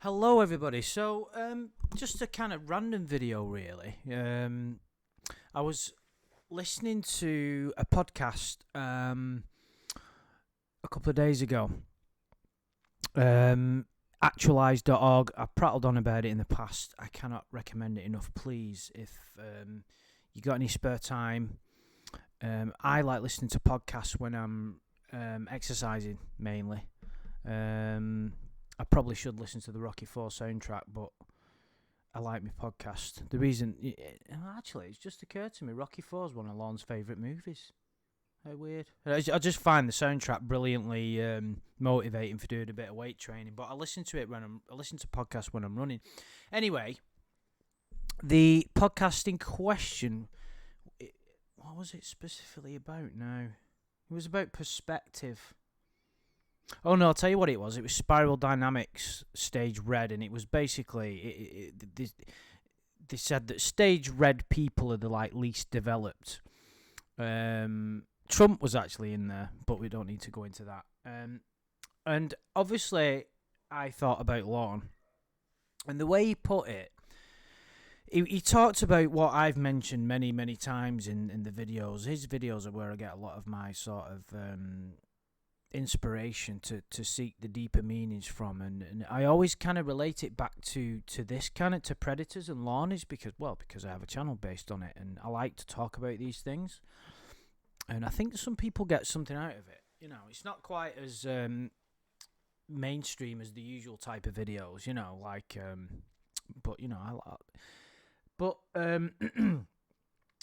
Hello, everybody. So, just a kind of random video, really. I was listening to a podcast a couple of days ago. Actualize.org. I've prattled on about it in the past. I cannot recommend it enough. Please, if you got any spare time, I like listening to podcasts when I'm exercising mainly. I probably should listen to the Rocky 4 soundtrack, but I like my podcast. The reason, actually, it's just occurred to me, Rocky 4 is one of Lorne's favourite movies. How weird. I just find the soundtrack brilliantly motivating for doing a bit of weight training, but I listen to it I listen to podcasts when I'm running. Anyway, the podcast in question, what was it specifically about now? It was about perspective. Oh no! I'll tell you what it was. It was Spiral Dynamics Stage Red, and it was basically they said that Stage Red people are the least developed. Trump was actually in there, but we don't need to go into that. And obviously, I thought about Lorne, and the way he put it, he talked about what I've mentioned many times in the videos. His videos are where I get a lot of my sort of inspiration to seek the deeper meanings from, and I always kind of relate it back to this kind of to predators and Lorne is because I have a channel based on it and I like to talk about these things, and I think some people get something out of it. It's not quite as mainstream as the usual type of videos, but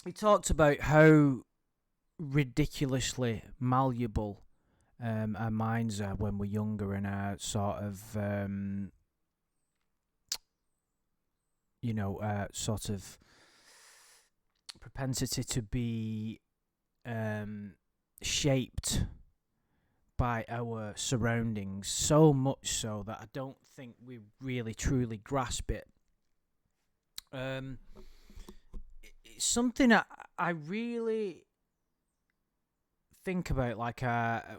he talked about how ridiculously malleable our minds are when we're younger, and our sort of sort of propensity to be shaped by our surroundings, so much so that I don't think we really truly grasp it. It's something that I really think about,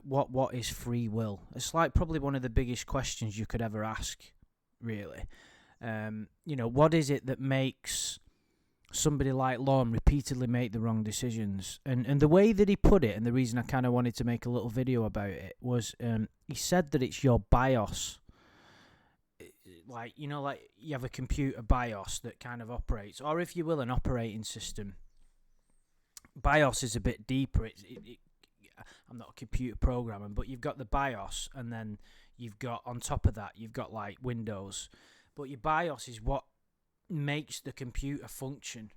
what is free will? It's probably one of the biggest questions you could ever ask, really. What is it that makes somebody like Lorne repeatedly make the wrong decisions? And the way that he put it, and the reason I kind of wanted to make a little video about it, was he said that it's your BIOS. You have a computer BIOS that kind of operates, or if you will, an operating system. BIOS is a bit deeper. I'm not a computer programmer, but you've got the BIOS, and then you've got, on top of that, you've got Windows. But your BIOS is what makes the computer function.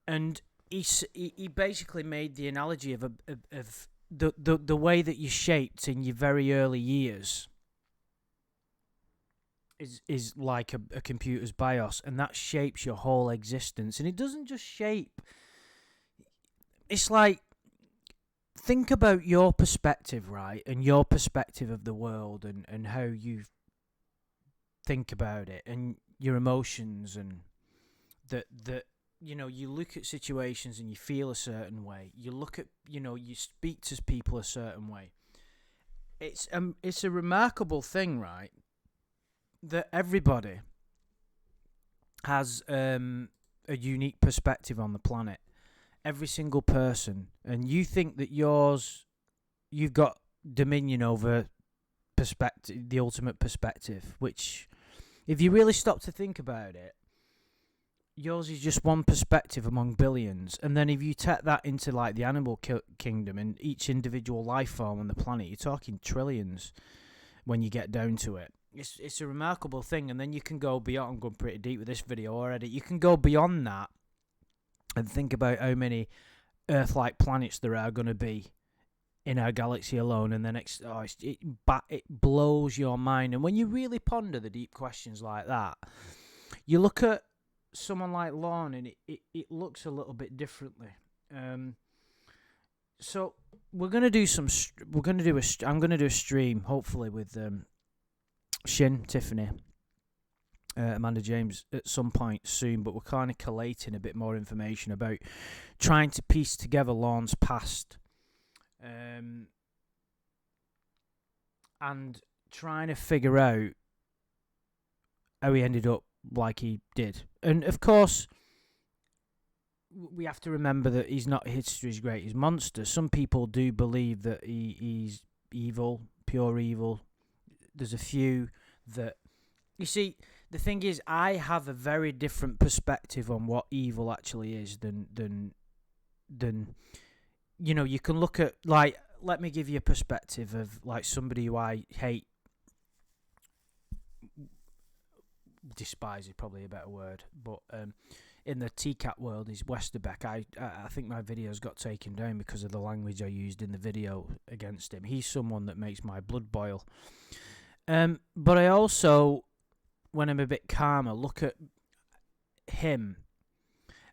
And he basically made the analogy of the way that you're shaped in your very early years is like a computer's BIOS, and that shapes your whole existence. And it doesn't just shape. It's like, think about your perspective, right? And your perspective of the world, and how you think about it, and your emotions, and that you look at situations and you feel a certain way. You look at, you speak to people a certain way. It's a remarkable thing, right? That everybody has a unique perspective on the planet. Every single person, and you think that you've got dominion over perspective, the ultimate perspective, which, if you really stop to think about it, yours is just one perspective among billions. And then if you take that into the animal kingdom and each individual life form on the planet, you're talking trillions when you get down to it. It's a remarkable thing. And then you can go beyond. I'm going pretty deep with this video already. You can go beyond that and think about how many Earth-like planets there are going to be in our galaxy alone, and then it blows your mind. And when you really ponder the deep questions like that, you look at someone like Lorne, and it looks a little bit differently. So I'm going to do a stream, hopefully with Shin, Tiffany, Amanda James at some point soon, but we're kind of collating a bit more information about trying to piece together Lorne's past, and trying to figure out how he ended up like he did. And of course, we have to remember that he's not history's greatest monster. Some people do believe that he's evil, pure evil. There's a few that, you see, the thing is, I have a very different perspective on what evil actually is than you know. You can look at, like, let me give you a perspective of like somebody who I hate, despise is probably a better word, but in the TCAT world is Westerbeck. I think my videos got taken down because of the language I used in the video against him. He's someone that makes my blood boil. But I also, when I'm a bit calmer, look at him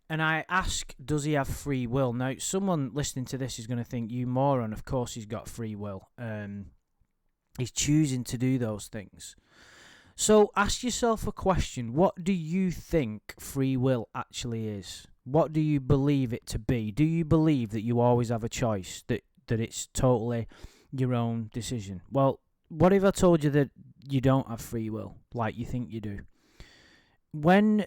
and I ask, does he have free will? Now, someone listening to this is going to think, you moron, of course he's got free will. He's choosing to do those things. So ask yourself a question. What do you think free will actually is? What do you believe it to be? Do you believe that you always have a choice, that it's totally your own decision? Well, what if I told you that you don't have free will, like you think you do? When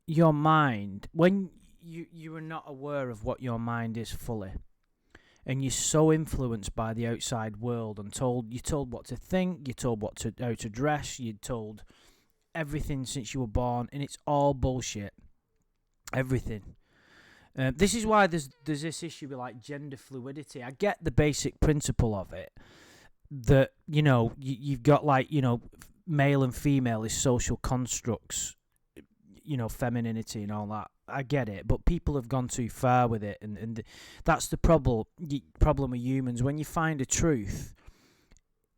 your mind, when you are not aware of what your mind is fully, and you're so influenced by the outside world and you're told what to think, you're told how to dress, you're told everything since you were born, and it's all bullshit. Everything. This is why there's this issue with like gender fluidity. I get the basic principle of it, that, you know, you've got, like, you know, male and female is social constructs, you know, femininity and all that. I get it, but people have gone too far with it, and that's the problem with humans. When you find a truth,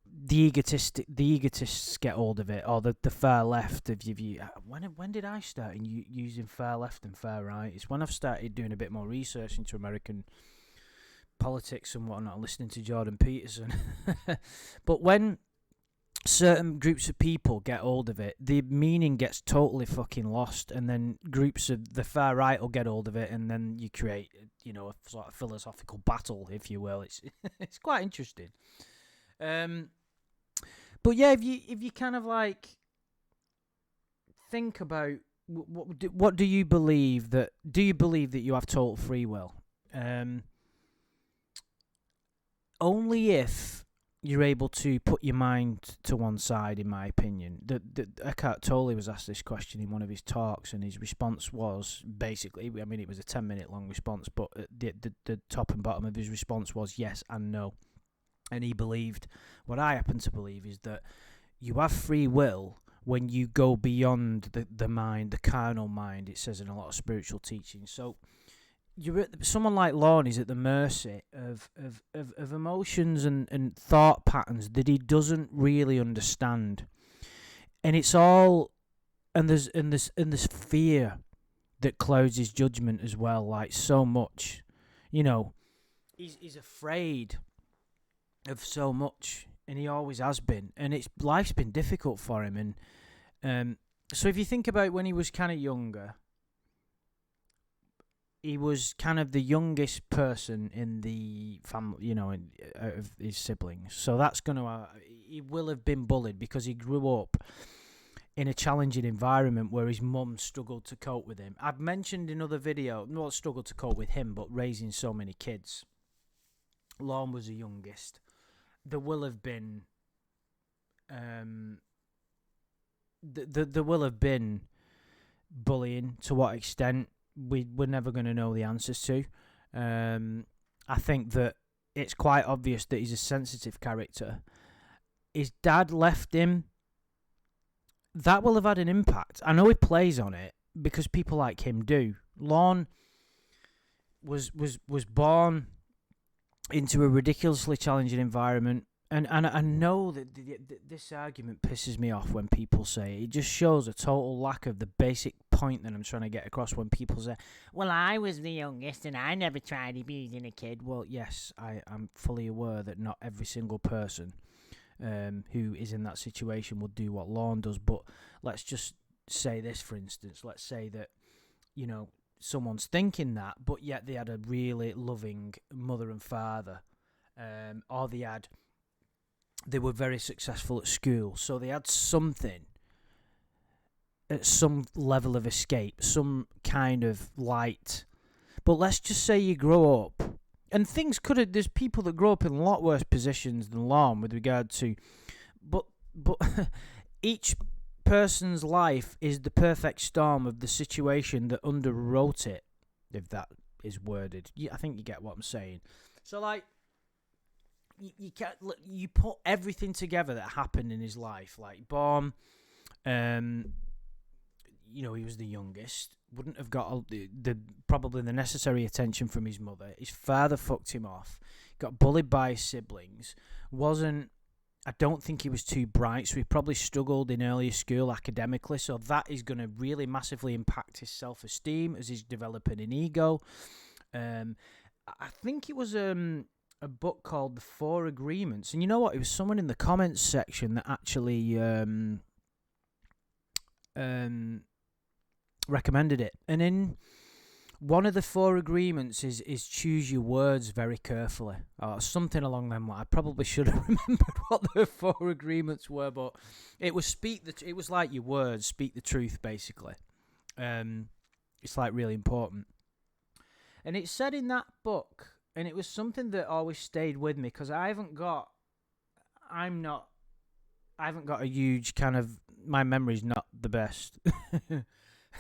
the egotists get hold of it, or the far left of you. When did I start using far left and far right? It's when I've started doing a bit more research into American politics and whatnot, listening to Jordan Peterson. But when certain groups of people get hold of it, the meaning gets totally fucking lost, and then groups of the far right will get hold of it, and then you create, you know, a sort of philosophical battle, if you will. It's it's quite interesting. But yeah, if you kind of like think about what do you believe that you have total free will? Only if you're able to put your mind to one side, in my opinion. Eckhart Tolle was asked this question in one of his talks, and his response was basically, I mean, it was a 10-minute long response, but the top and bottom of his response was yes and no. And he believed, what I happen to believe, is that you have free will when you go beyond the mind, the carnal mind, it says in a lot of spiritual teachings. So someone like Lorne is at the mercy of emotions and thought patterns that he doesn't really understand, and it's all, and there's fear that clouds his judgment as well, like so much, you know. He's afraid of so much, and he always has been, and life's been difficult for him, and so if you think about when he was kind of younger. He was kind of the youngest person in the family, you know, out of his siblings. So that's going to... he will have been bullied because he grew up in a challenging environment where his mum struggled to cope with him. I've mentioned in other videos, not struggled to cope with him, but raising so many kids. Lorne was the youngest. There will have been... there will have been bullying. To what extent? We're never going to know the answers to. I think that it's quite obvious that he's a sensitive character. His dad left him. That will have had an impact. I know he plays on it because people like him do. Lorne was born into a ridiculously challenging environment. And I know that this argument pisses me off when people say it. It just shows a total lack of the basic point that I'm trying to get across when people say, well, I was the youngest and I never tried abusing a kid. Well, yes, I'm fully aware that not every single person who is in that situation will do what Lorne does. But let's just say this, for instance. Let's say that, you know, someone's thinking that, but yet they had a really loving mother and father, or they were very successful at school, so they had something at some level of escape, some kind of light. But let's just say you grow up, and things could have. There's people that grow up in a lot worse positions than Lorne with regard to, but each person's life is the perfect storm of the situation that underwrote it, if that is worded. I think you get what I'm saying. So like, you can't, you put everything together that happened in his life, like born, he was the youngest, wouldn't have got the probably the necessary attention from his mother. His father fucked him off, got bullied by his siblings, I don't think he was too bright, so he probably struggled in earlier school academically, so that is going to really massively impact his self-esteem as he's developing an ego. I think it was a book called The Four Agreements, and you know what? It was someone in the comments section that actually recommended it. And in one of the four agreements is choose your words very carefully, or something along them lines. I probably should have remembered what the four agreements were, but it was it was like your words, speak the truth, basically. It's like really important. And it said in that book, and it was something that always stayed with me, because I haven't got a huge kind of, my memory's not the best.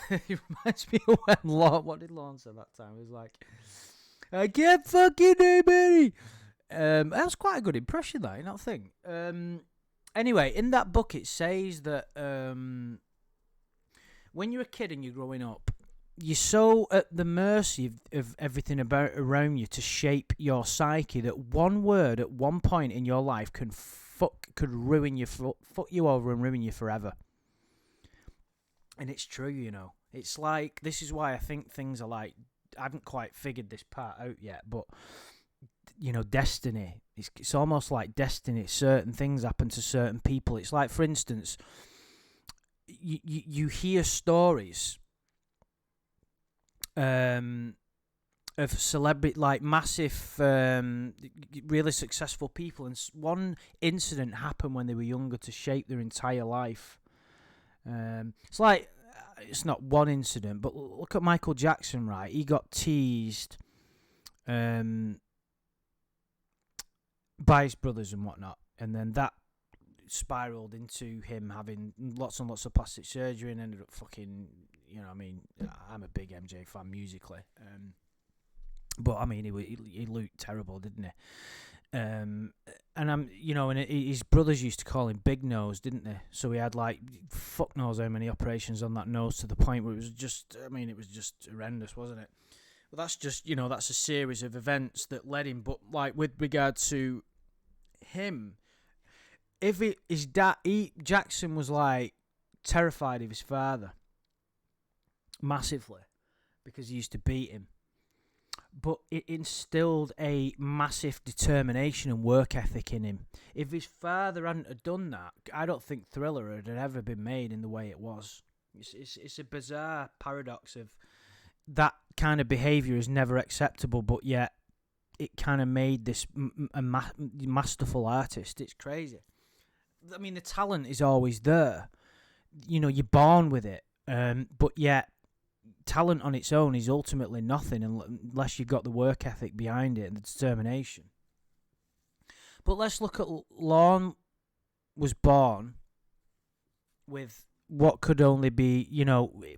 It reminds me of when what did Lorne say that time? It was like, I can't fucking name any. That was quite a good impression, that, you not think? Anyway, in that book it says that when you're a kid and you're growing up, you're so at the mercy of everything around you to shape your psyche that one word at one point in your life could ruin you, fuck you over and ruin you forever. And it's true, It's like, this is why I think things are like, I haven't quite figured this part out yet, but, destiny. It's almost like destiny. Certain things happen to certain people. It's like, for instance, you hear stories of celebrity, like massive, really successful people, and one incident happened when they were younger to shape their entire life. It's like, it's not one incident, but look at Michael Jackson, right? He got teased by his brothers and whatnot, and then that spiraled into him having lots and lots of plastic surgery and ended up fucking, I'm a big MJ fan musically, but I mean, he looked terrible, didn't he? And his brothers used to call him Big Nose, didn't they? So he had like fuck knows how many operations on that nose, to the point where it was just horrendous, wasn't it? Well, that's just, that's a series of events that led him. But like with regard to him, Jackson was like terrified of his father massively because he used to beat him. But it instilled a massive determination and work ethic in him. If his father hadn't have done that, I don't think Thriller had ever been made in the way it was. It's a bizarre paradox of that kind of behaviour is never acceptable, but yet it kind of made this a masterful artist. It's crazy. I mean, the talent is always there. You're born with it, but yet talent on its own is ultimately nothing unless you've got the work ethic behind it and the determination. But let's look at Lorne. Was born with what could only be,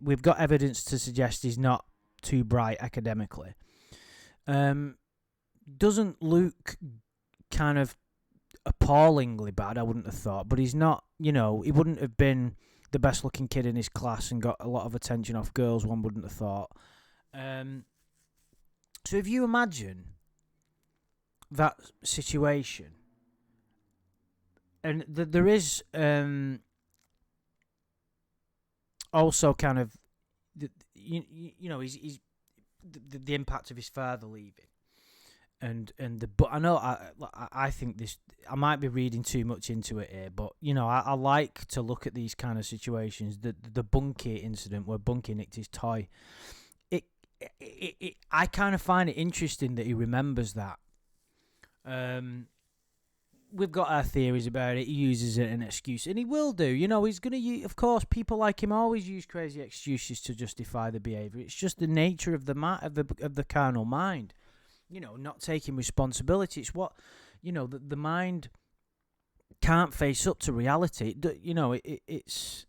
we've got evidence to suggest he's not too bright academically. Doesn't look kind of appallingly bad, I wouldn't have thought, but he's not, he wouldn't have been the best looking kid in his class and got a lot of attention off girls, one wouldn't have thought. So if you imagine that situation, and there is also kind of he's the impact of his father leaving, but I think this, I might be reading too much into it here, but I like to look at these kind of situations. The Bunky incident where Bunky nicked his toy, I kind of find it interesting that he remembers that. we've got our theories about it. He uses it as an excuse, and he will do. You know, he's going to use. Of course, people like him always use crazy excuses to justify the behaviour. It's just the nature of the carnal mind. You know, not taking responsibility. It's what, you know, the mind can't face up to reality. You know, it's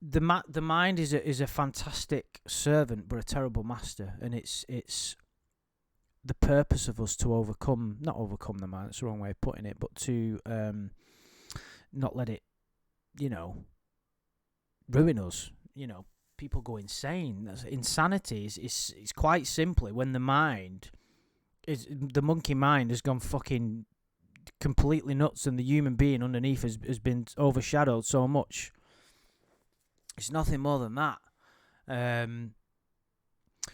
the mind is a fantastic servant, but a terrible master, and it's the purpose of us to not overcome the mind, that's the wrong way of putting it, but to not let it, you know, ruin us. You know, people go insane. Insanity is quite simply when the monkey mind has gone fucking completely nuts, and the human being underneath has been overshadowed so much. It's nothing more than that.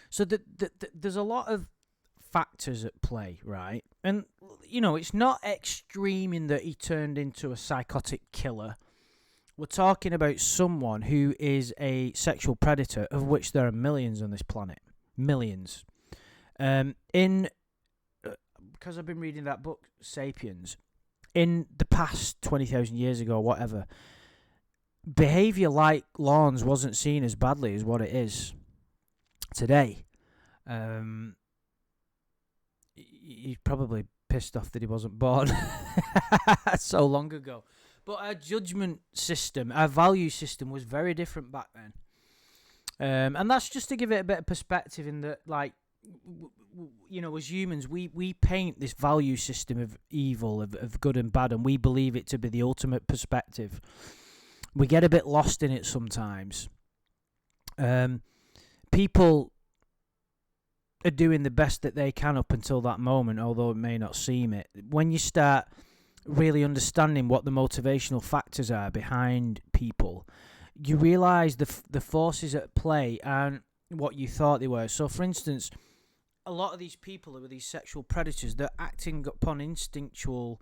So there's a lot of factors at play, right? And, you know, it's not extreme in that he turned into a psychotic killer. We're talking about someone who is a sexual predator, of which there are millions on this planet. Millions. Because I've been reading that book, Sapiens, in the past 20,000 years ago, whatever, behaviour like Lorne's wasn't seen as badly as what it is today. He's probably pissed off that he wasn't born so long ago. But our judgment system, our value system was very different back then. And that's just to give it a bit of perspective in that, like, you know, as humans, we paint this value system of evil, of good and bad, and we believe it to be the ultimate perspective. We get a bit lost in it sometimes. People are doing the best that they can up until that moment, although it may not seem it. When you start really understanding what the motivational factors are behind people, you realise the forces at play aren't what you thought they were. So, for instance, a lot of these people who are these sexual predators, they're acting upon instinctual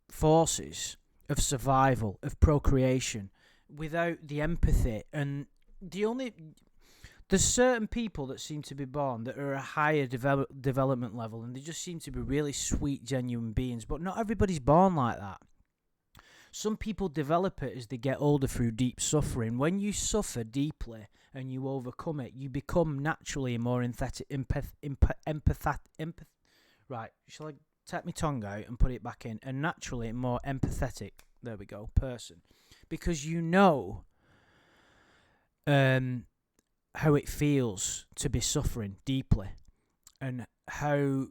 forces of survival, of procreation, without the empathy. And there's certain people that seem to be born that are a higher development level, and they just seem to be really sweet, genuine beings. But not everybody's born like that. Some people develop it as they get older through deep suffering. When you suffer deeply and you overcome it, you become naturally a more right, shall I take my tongue out and put it back in? And naturally a more empathetic, there we go, person. Because you know how it feels to be suffering deeply, and how,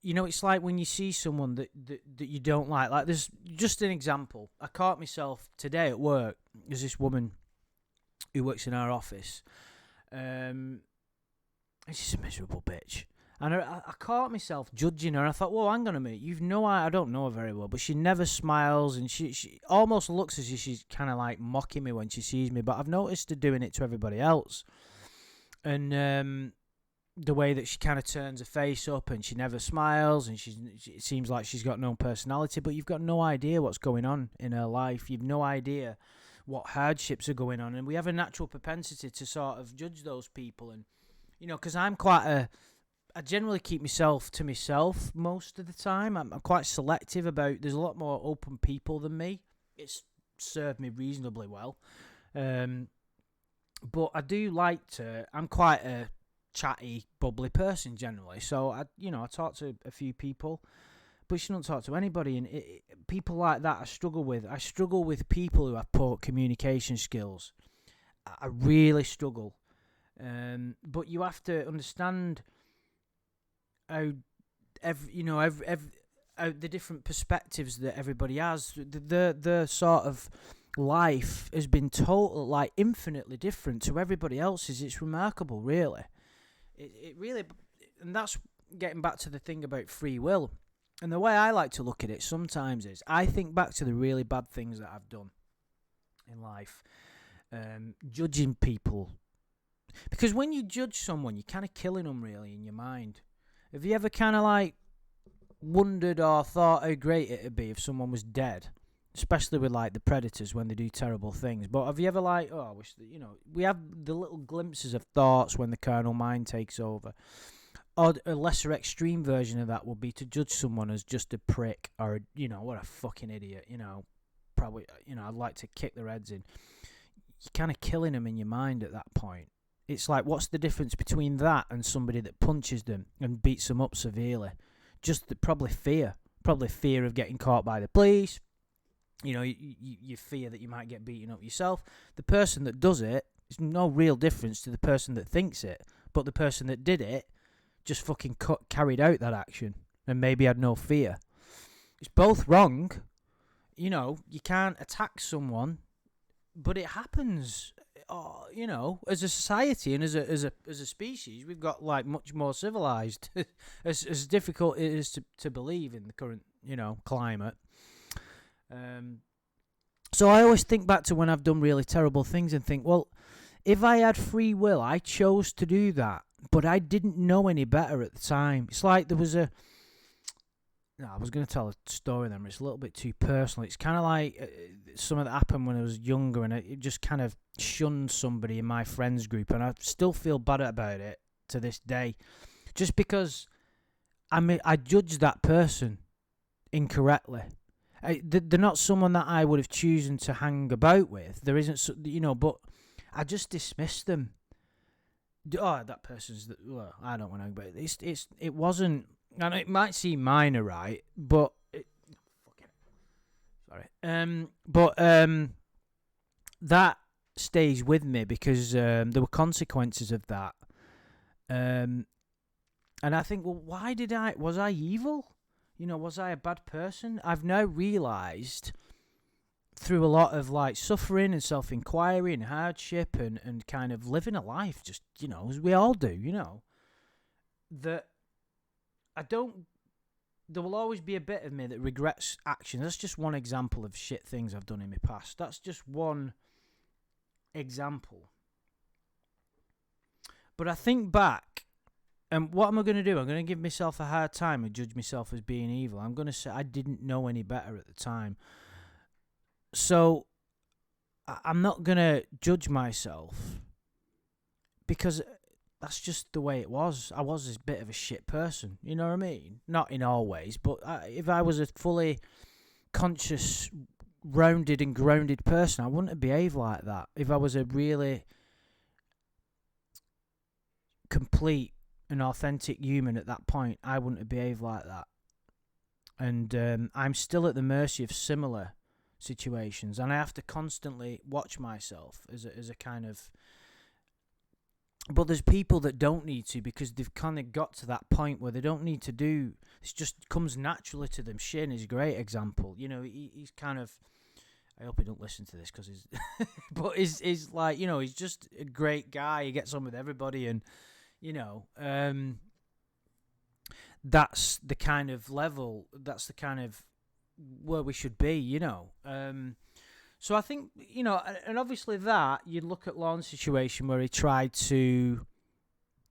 you know, it's like when you see someone that you don't like there's just an example. I caught myself today at work. There's this woman who works in our office, and she's a miserable bitch, and I caught myself judging her. I thought, well, hang on a minute, I don't know her very well, but she never smiles, and she almost looks as if she's kind of like mocking me when she sees me, but I've noticed her doing it to everybody else. And the way that she kind of turns her face up and she never smiles, and it seems like she's got no personality, but you've got no idea what's going on in her life. You've no idea what hardships are going on, and we have a natural propensity to sort of judge those people. And, you know, because I generally keep myself to myself most of the time. I'm quite selective about, there's a lot more open people than me. It's served me reasonably well. But I do I'm quite a chatty, bubbly person generally. So, I talk to a few people, but you don't talk to anybody. And people like that I struggle with. I struggle with people who have poor communication skills. I really struggle. But you have to understand how the different perspectives that everybody has. The sort of life has been infinitely different to everybody else's. It's remarkable, really. It really, and that's getting back to the thing about free will. And the way I like to look at it sometimes is, I think back to the really bad things that I've done in life, judging people. Because when you judge someone, you're kind of killing them, really, in your mind. Have you ever kind of wondered or thought how great it'd be if someone was dead? Especially with the predators when they do terrible things. But have you ever I wish that, we have the little glimpses of thoughts when the carnal mind takes over. Or a lesser extreme version of that would be to judge someone as just a prick or, what a fucking idiot, probably, I'd like to kick their heads in. You're kind of killing them in your mind at that point. It's like, what's the difference between that and somebody that punches them and beats them up severely? Just probably fear of getting caught by the police. You fear that you might get beaten up yourself. The person that does it is no real difference to the person that thinks it, but the person that did it just fucking carried out that action and maybe had no fear. It's both wrong. You can't attack someone, but it happens. As a society and as a species, we've got like much more civilized. as difficult it is to believe in the current climate. So I always think back to when I've done really terrible things and think, well, if I had free will, I chose to do that, but I didn't know any better at the time. It's like there was I was going to tell a story then, but it's a little bit too personal. It's kind of like something that happened when I was younger, and it just kind of shunned somebody in my friends group, and I still feel bad about it to this day, just because I judged that person incorrectly. They're not someone that I would have chosen to hang about with. There isn't, but I just dismissed them. Oh, that person's. Well, I don't want to hang about it. It wasn't, and it might seem minor, right? But that stays with me because there were consequences of that. And I think, well, was I evil? Was I a bad person? I've now realised through a lot of like suffering and self-inquiry and hardship and kind of living a life just, as we all do, that there will always be a bit of me that regrets actions. That's just one example of shit things I've done in my past. That's just one example. But I think back, and what am I going to do? I'm going to give myself a hard time and judge myself as being evil. I'm going to say I didn't know any better at the time. So I'm not going to judge myself because that's just the way it was. I was a bit of a shit person, you know what I mean? Not in all ways, but if I was a fully conscious, rounded and grounded person, I wouldn't have behaved like that. If I was a really complete and authentic human at that point, I wouldn't have behaved like that. And I'm still at the mercy of similar situations, and I have to constantly watch myself as a kind of. But there's people that don't need to because they've kind of got to that point where they don't need to do. It just comes naturally to them. Shane is a great example. He's kind of. I hope he don't listen to this because he's. But he's like he's just a great guy. He gets on with everybody, and that's the kind of level. That's the kind of where we should be. So I think, and obviously that, you look at Lorne's situation where he tried to,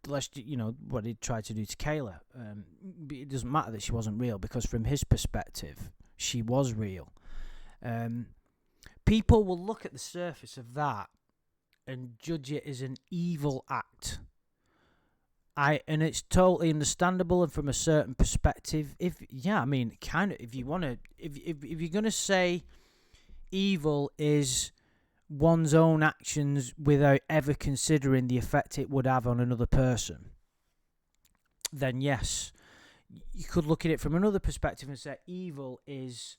what he tried to do to Kayla. It doesn't matter that she wasn't real because from his perspective, she was real. People will look at the surface of that and judge it as an evil act. And it's totally understandable, and from a certain perspective, if you're gonna say evil is one's own actions without ever considering the effect it would have on another person, then yes, you could look at it from another perspective and say evil is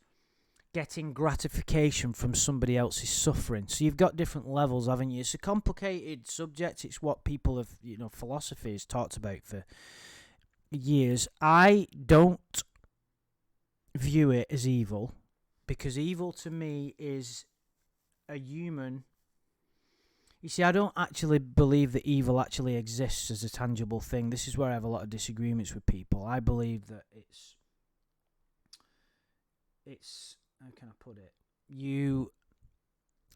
getting gratification from somebody else's suffering. So you've got different levels, haven't you? It's a complicated subject. It's what people have, philosophy has talked about for years. I don't view it as evil because evil to me is a human. You see, I don't actually believe that evil actually exists as a tangible thing. This is where I have a lot of disagreements with people. I believe that it's how can I put it?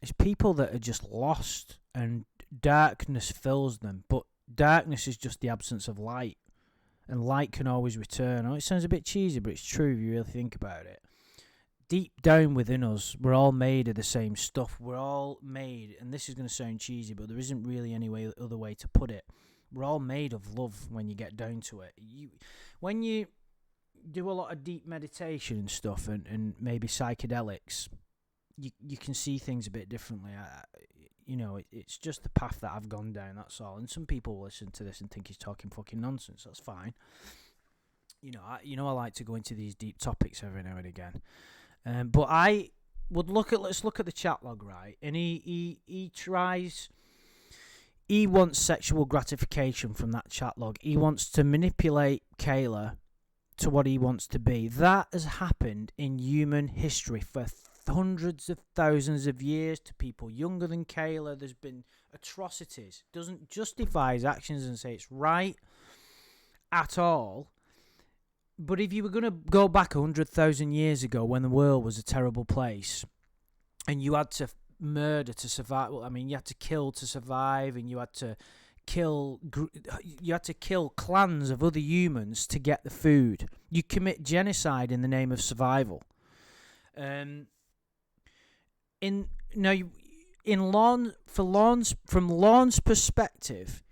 It's people that are just lost and darkness fills them, but darkness is just the absence of light, and light can always return. Oh, it sounds a bit cheesy, but it's true if you really think about it. Deep down within us, we're all made of the same stuff. We're all made, and this is going to sound cheesy, but there isn't really any other way to put it. We're all made of love when you get down to it. When you do a lot of deep meditation and stuff, and maybe psychedelics, you can see things a bit differently. It's just the path that I've gone down, that's all. And some people will listen to this and think he's talking fucking nonsense. That's fine. I like to go into these deep topics every now and again. But I would let's look at the chat log, right? And he wants sexual gratification from that chat log. He wants to manipulate Kayla to what he wants to be. That has happened in human history for hundreds of thousands of years to people younger than Kayla. There's been atrocities. Doesn't justify his actions and say it's right at all. But if you were going to go back 100,000 years ago when the world was a terrible place and you had to murder to survive, you had to kill to survive, and you had to kill clans of other humans to get the food. You commit genocide in the name of survival. From Lorne's perspective,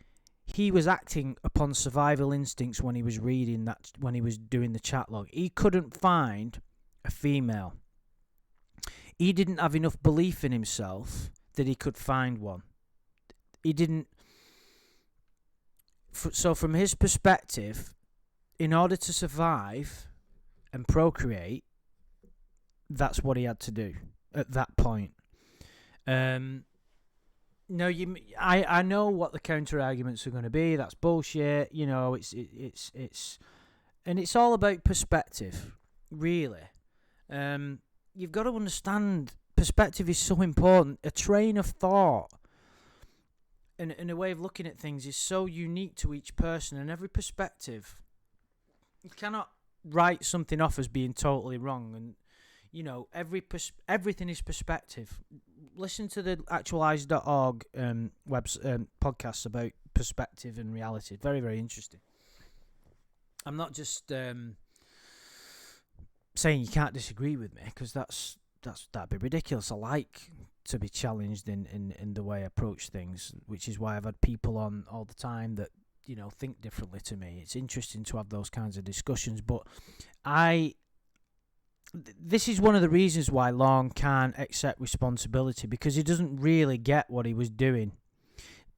he was acting upon survival instincts when he was when he was doing the chat log. He couldn't find a female. He didn't have enough belief in himself that he could find one. He didn't. So from his perspective, in order to survive and procreate, that's what he had to do at that point. I know what the counter arguments are going to be. That's bullshit. It's all about perspective, really. You've got to understand perspective is so important. A train of thought and a way of looking at things is so unique to each person, and every perspective. You cannot write something off as being totally wrong, and everything is perspective. Listen to the actualize.org podcasts about perspective and reality. Very, very interesting. I'm not just saying you can't disagree with me, because that'd be ridiculous. I like to be challenged in the way I approach things, which is why I've had people on all the time that think differently to me. It's interesting to have those kinds of discussions, but this is one of the reasons why Lorne can't accept responsibility, because he doesn't really get what he was doing.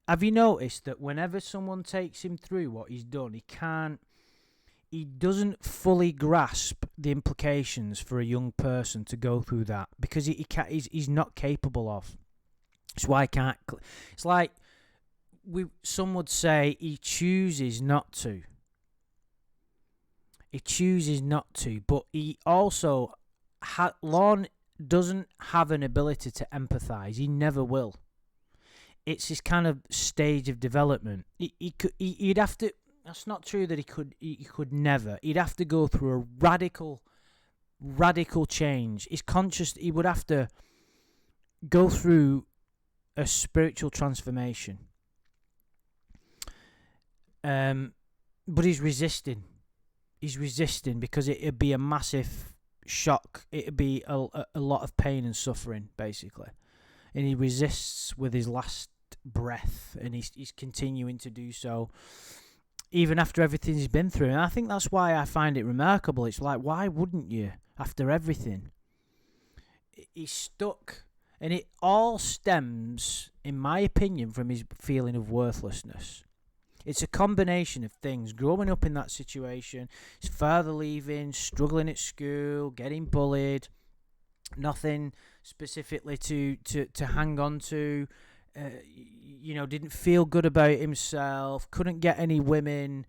Have you noticed that whenever someone takes him through what he's done, he doesn't fully grasp the implications for a young person to go through that, because he's not capable of. That's why I can't. It's like some would say he chooses not to. He chooses not to, but he also Lorne doesn't have an ability to empathise. He never will. It's his kind of stage of development. He'd have to. That's not true that he could never. He'd have to go through a radical change. He would have to go through a spiritual transformation. But he's resisting. He's resisting because it'd be a massive shock. It'd be a lot of pain and suffering, basically. And he resists with his last breath, and he's continuing to do so even after everything he's been through. And I think that's why I find it remarkable. It's like, why wouldn't you after everything? He's stuck, and it all stems, in my opinion, from his feeling of worthlessness. It's a combination of things. Growing up in that situation, his father leaving, struggling at school, getting bullied, nothing specifically to hang on to, didn't feel good about himself, couldn't get any women,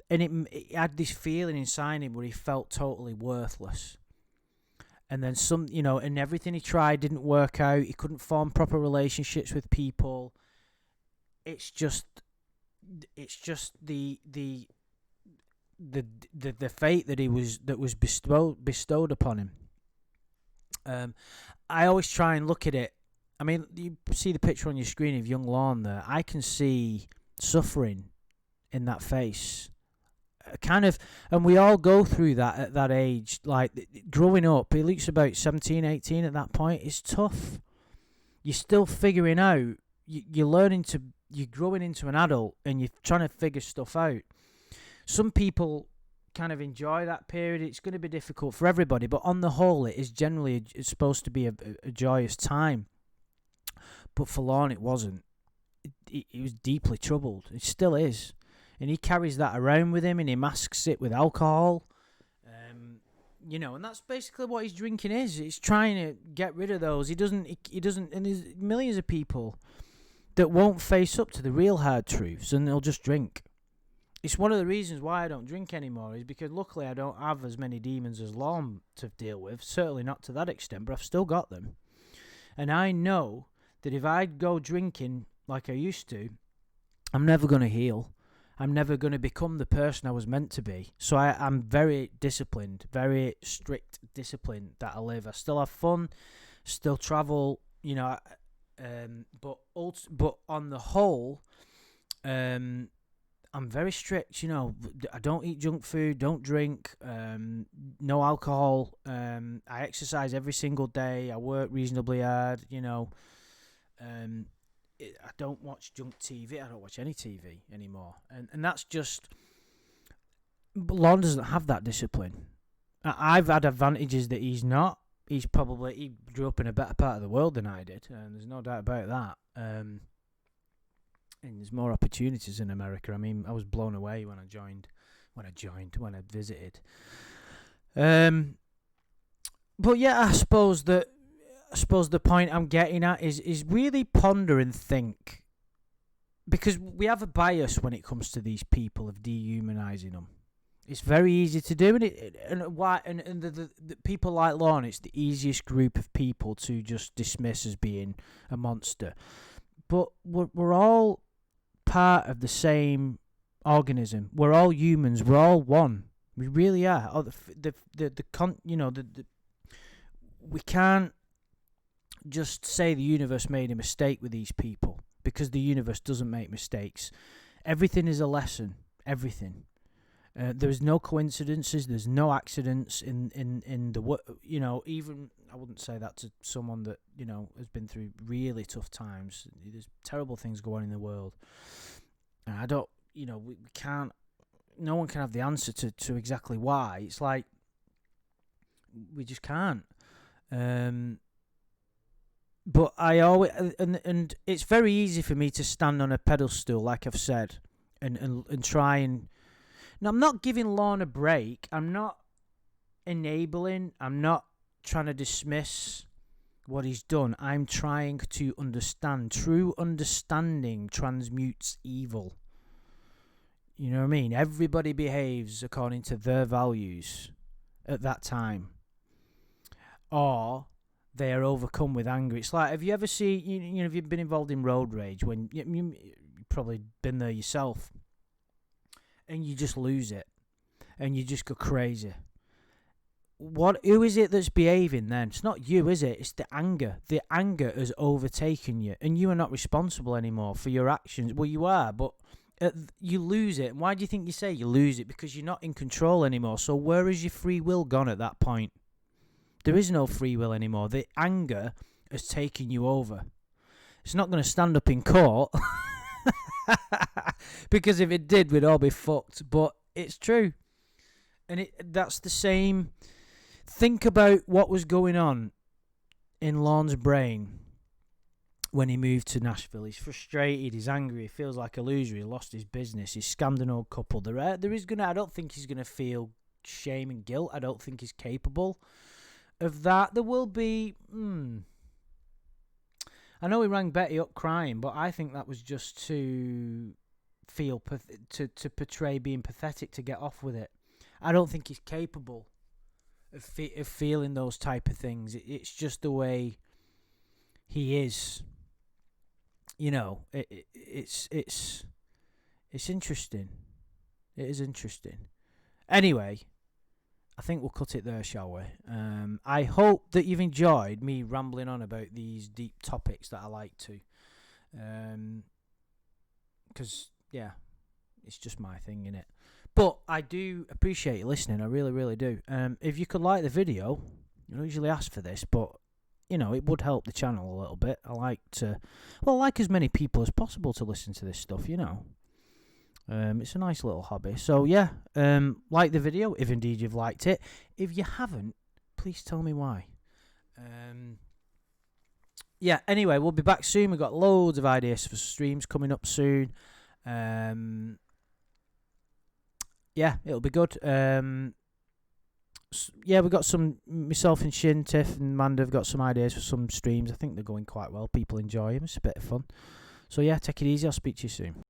and it had this feeling inside him where he felt totally worthless. And then and everything he tried didn't work out. He couldn't form proper relationships with people. It's just the fate that was bestowed upon him. I always try and look at it. I mean, you see the picture on your screen of young Lorne there. I can see suffering in that face. And we all go through that at that age. Like, growing up, he looks about 17, 18 at that point. It's tough. You're still figuring out. You're learning to you're growing into an adult and you're trying to figure stuff out. Some people kind of enjoy that period. It's going to be difficult for everybody, but on the whole, it is generally it's supposed to be a joyous time. But for Lorne, it wasn't. He was deeply troubled. It still is. And he carries that around with him, and he masks it with alcohol. And that's basically what his drinking is. He's trying to get rid of those. He doesn't, and there's millions of people that won't face up to the real hard truths, and they'll just drink. It's one of the reasons why I don't drink anymore, is because luckily I don't have as many demons as Lorne to deal with. Certainly not to that extent, but I've still got them. And I know that if I go drinking like I used to, I'm never going to heal. I'm never going to become the person I was meant to be. So I'm very disciplined, very strict discipline that I live. I still have fun, still travel, but on the whole, I'm very strict. I don't eat junk food, don't drink, no alcohol. I exercise every single day. I work reasonably hard. I don't watch junk TV. I don't watch any TV anymore. And that's just... Lorne doesn't have that discipline. I've had advantages that he's not. He grew up in a better part of the world than I did, and there's no doubt about that. And there's more opportunities in America. I mean, I was blown away when I visited. But yeah, I suppose the point I'm getting at is really ponder and think, because we have a bias when it comes to these people of dehumanizing them. It's very easy to do, and the people like Lorne, it's the easiest group of people to just dismiss as being a monster. But we're all part of the same organism. We're all humans. We're all one. We really are. We can't just say the universe made a mistake with these people, because the universe doesn't make mistakes. Everything is a lesson. Everything. There's no coincidences. There's no accidents in the even I wouldn't say that to someone that has been through really tough times. There's terrible things going on in the world, and I don't. We can't. No one can have the answer to exactly why. It's like we just can't. But I always and it's very easy for me to stand on a pedestal, like I've said, and try and. Now, I'm not giving Lorne a break. I'm not enabling. I'm not trying to dismiss what he's done. I'm trying to understand. True understanding transmutes evil. You know what I mean? Everybody behaves according to their values at that time, or they are overcome with anger. It's like, have you ever seen, if you've been involved in road rage, when you've probably been there yourself, and you just lose it, and you just go crazy. Who is it that's behaving then? It's not you, is it? It's the anger. The anger has overtaken you, and you are not responsible anymore for your actions. Well, you are, but you lose it. And why do you think you say you lose it? Because you're not in control anymore. So where is your free will gone at that point? There is no free will anymore. The anger has taken you over. It's not going to stand up in court. Because if it did, we'd all be fucked. But it's true. And that's the same. Think about what was going on in Lorne's brain when he moved to Nashville. He's frustrated, he's angry, he feels like a loser, he lost his business, he's scammed an old couple. I don't think he's going to feel shame and guilt. I don't think he's capable of that. There will be... I know he rang Betty up crying, but I think that was just to feel to portray being pathetic, to get off with it. I don't think he's capable of feeling those type of things. It's just the way he is. It's interesting. It is interesting. Anyway, I think we'll cut it there, shall we? I hope that you've enjoyed me rambling on about these deep topics that I like to. Because, yeah, it's just my thing, innit? But I do appreciate you listening. I really, really do. If you could like the video, I don't usually ask for this, but it would help the channel a little bit. I like as many people as possible to listen to this stuff, It's a nice little hobby. So yeah, like the video if indeed you've liked it. If you haven't, please tell me why. Yeah, anyway, we'll be back soon. We've got loads of ideas for streams coming up soon. Yeah, it'll be good. Yeah, we've got myself and Shin, Tiff and Manda have got some ideas for some streams. I think they're going quite well. People enjoy them. It's a bit of fun. So yeah, take it easy. I'll speak to you soon.